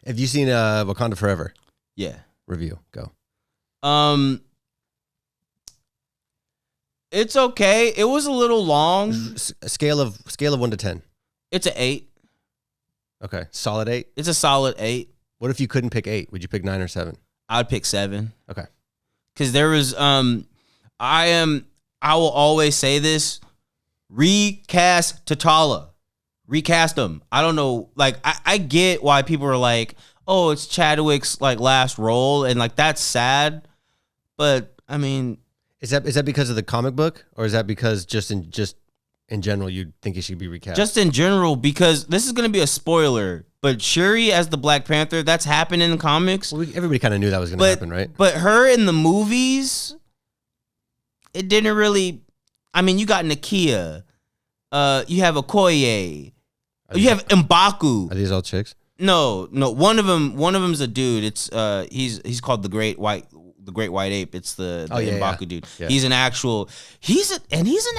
Have you seen Wakanda Forever? Yeah. Review. Go. It's okay. It was a little long. Scale of 1 to 10. It's an 8. Okay. Solid 8? It's a solid 8. What if you couldn't pick 8? Would you pick 9 or 7? I'd pick 7. Okay. Because there was I will always say this. Recast T'Challa. Recast him. I don't know. Like, I get why people are like, oh, it's Chadwick's like last role, and like that's sad. But I mean, is that because of the comic book, or is that because just in general you think he should be recast? Just in general, because this is going to be a spoiler, but Shuri as the Black Panther, that's happened in the comics. Well, everybody kind of knew that was going to happen, right? But her in the movies, it didn't really. I mean, you got Nakia, you have Okoye, you have M'Baku. Are these all chicks? No. One of them's a dude. It's he's called the Great White Ape. It's the M'Baku dude. Yeah. He's an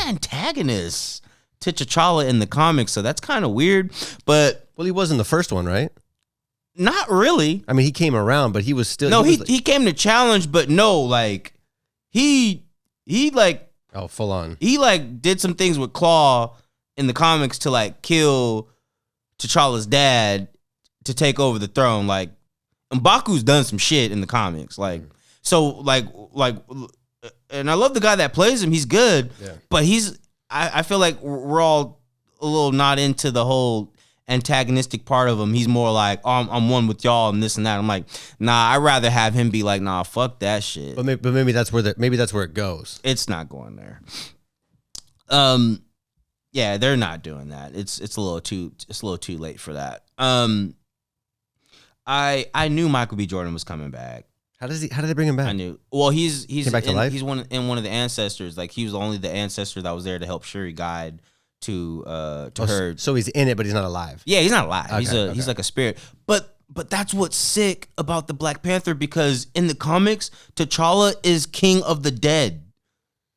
antagonist to T'Challa in the comics, so that's kind of weird. But he was in the first one, right? Not really. I mean, he came around, but he was still. No, he came to challenge, but no, like he like. Oh, full on. He like did some things with Claw in the comics to like kill T'Challa's dad to take over the throne. Like M'Baku's done some shit in the comics. Like so like and I love the guy that plays him. He's good. Yeah. But I feel like we're all a little not into the whole antagonistic part of him. He's more like, oh, I'm one with y'all and this and that. I'm like, nah, I'd rather have him be like, nah, fuck that shit. But maybe that's where it goes. It's not going there. Yeah, they're not doing that. It's a little too late for that. I knew Michael B. Jordan was coming back. How did they bring him back? I knew. Well, he's came back to life? He's one of the ancestors. Like he was only the ancestor that was there to help Shuri guide to her. So he's in it, but he's not alive. Yeah, he's not alive. Okay, he's like a spirit. But that's what's sick about the Black Panther, because in the comics, T'Challa is king of the dead.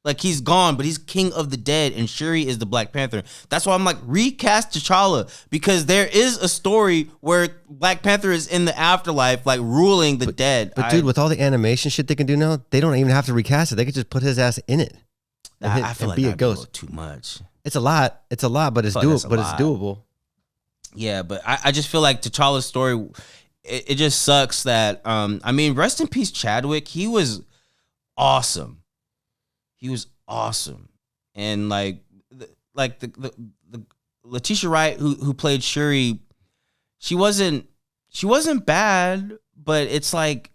Like he's gone, but he's king of the dead, and Shuri is the Black Panther. That's why I'm like, recast T'Challa, because there is a story where Black Panther is in the afterlife, like ruling the dead. But dude, with all the animation shit they can do now, they don't even have to recast it. They could just put his ass in it. I feel like that'd be a little too much. It's a lot, but it's doable. But it's doable. Yeah, but I just feel like T'Challa's story, it just sucks that. I mean, rest in peace, Chadwick. He was awesome. And like the Letitia Wright who played Shuri, she wasn't bad, but it's like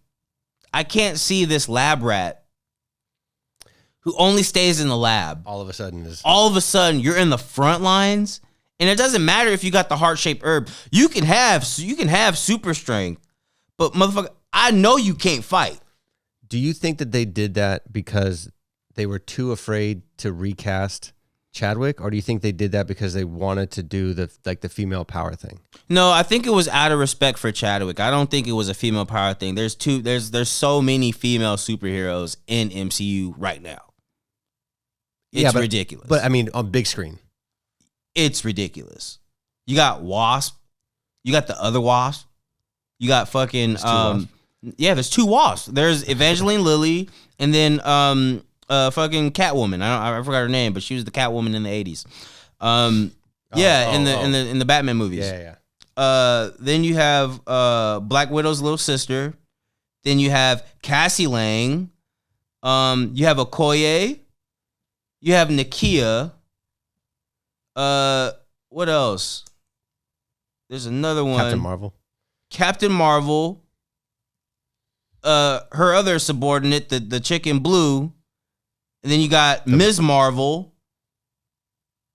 I can't see this lab rat who only stays in the lab. All of a sudden, you're in the front lines, and it doesn't matter if you got the heart-shaped herb. You can have super strength, but motherfucker, I know you can't fight. Do you think that they did that because they were too afraid to recast Chadwick, or do you think they did that because they wanted to do the female power thing? No, I think it was out of respect for Chadwick. I don't think it was a female power thing. There's so many female superheroes in MCU right now. It's ridiculous. But I mean, on big screen, it's ridiculous. You got Wasp, you got the other Wasp, you got fucking there's two Wasps. There's Evangeline Lilly, and then fucking Catwoman. I forgot her name, but she was the Catwoman in the 80s. In the Batman movies. Yeah. Then you have Black Widow's little sister. Then you have Cassie Lang. You have Okoye. You have Nakia. What else? There's another one. Captain Marvel. Her other subordinate, the chick in blue. And then you got Ms. Marvel.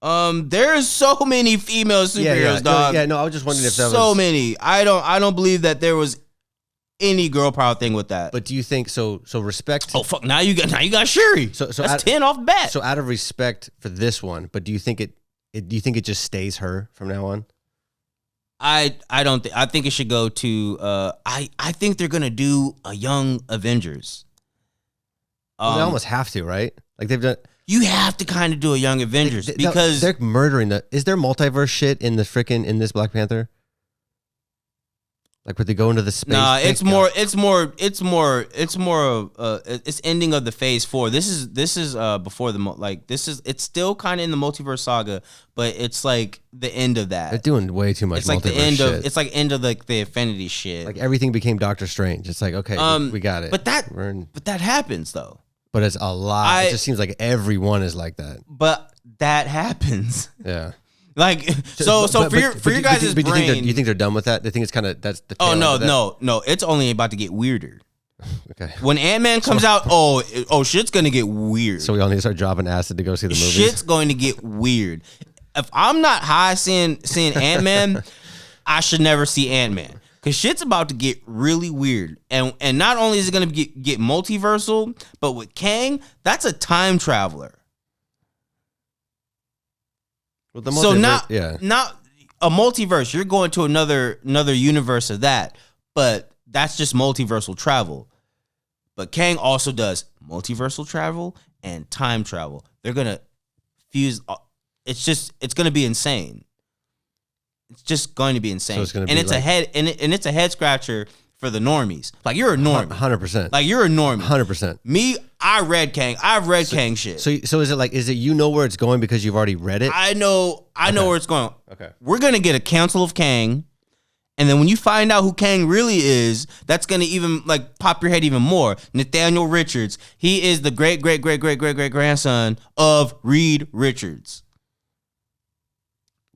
There's so many female superheroes, dog. Yeah, no, I was just wondering if that was so many. I don't believe that there was any girl power thing with that. But do you think so respect? Oh fuck! Now you got Shuri. So that's 10 off bat. So out of respect for this one, but do you think it just stays her from now on? I don't think. I think it should go to. I think they're gonna do a Young Avengers. Well, they almost have to, right? Like they've done. You have to kind of do a Young Avengers because they're murdering the. Is there multiverse shit in this Black Panther? Like, would they go into the space? Nah, it's ending of the phase 4. This is before it's still kind of in the multiverse saga, but it's like the end of that. They're doing way too much. It's like the end shit. It's like end of like the Infinity shit. Like everything became Doctor Strange. It's like, okay, we got it. But that happens though. But it's a lot. It just seems like everyone is like that. But that happens. Yeah. Like for your guys' brain, do you think they're done with that? They think it's kind of that's the. Oh no! It's only about to get weirder. Okay. When Ant-Man comes out, shit's gonna get weird. So we all need to start dropping acid to go see the movies. Shit's going to get weird. If I'm not high seeing Ant-Man, I should never see Ant-Man. Cause shit's about to get really weird. And not only is it gonna get multiversal, but with Kang, that's a time traveler. Well, the so not a multiverse. You're going to another universe of that, but that's just multiversal travel. But Kang also does multiversal travel and time travel. They're gonna fuse. It's gonna be insane. It's just going to be insane. So it's gonna be it's a head scratcher for the normies. Like, you're a normie. 100%. Like, you're a normie. 100%. Me, I read Kang. I've read Kang shit. So is it you know where it's going because you've already read it? I know where it's going. Okay. We're going to get a Council of Kang. And then when you find out who Kang really is, that's going to even like pop your head even more. Nathaniel Richards. He is the great grandson of Reed Richards.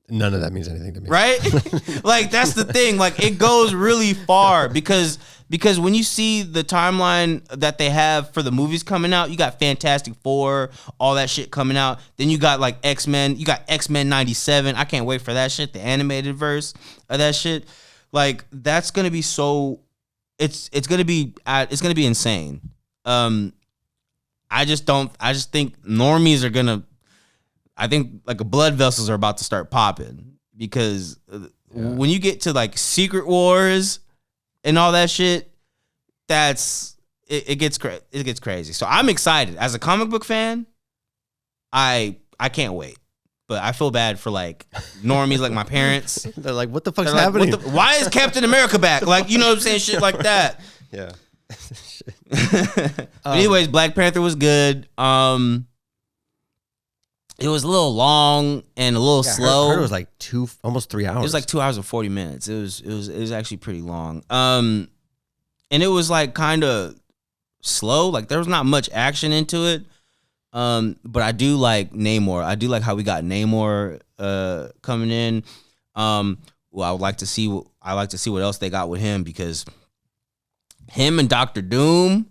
None of that means anything to me. Right? Like, that's the thing. Like, it goes really far because when you see the timeline that they have for the movies coming out, you got Fantastic Four, all that shit coming out. Then you got like X-Men. You got X-Men 97. I can't wait for that shit, the animated verse of that shit. Like, that's going to be so it's going to be insane. I just think normies are going to I think like blood vessels are about to start popping because when you get to like Secret Wars and all that shit, it gets crazy. So I'm excited as a comic book fan. I can't wait, but I feel bad for like normies like my parents. They're like, what the fuck's happening? Why is Captain America back? Like, you know what I'm saying? Shit like that. Yeah. But anyways, Black Panther was good. It was a little long and a little slow. I heard it was like almost 3 hours. It was like 2 hours and 40 minutes. It was actually pretty long. And it was like kind of slow. Like, there was not much action into it. But I do like Namor. I do like how we got Namor coming in. Well, I would like to see what else they got with him, because him and Doctor Doom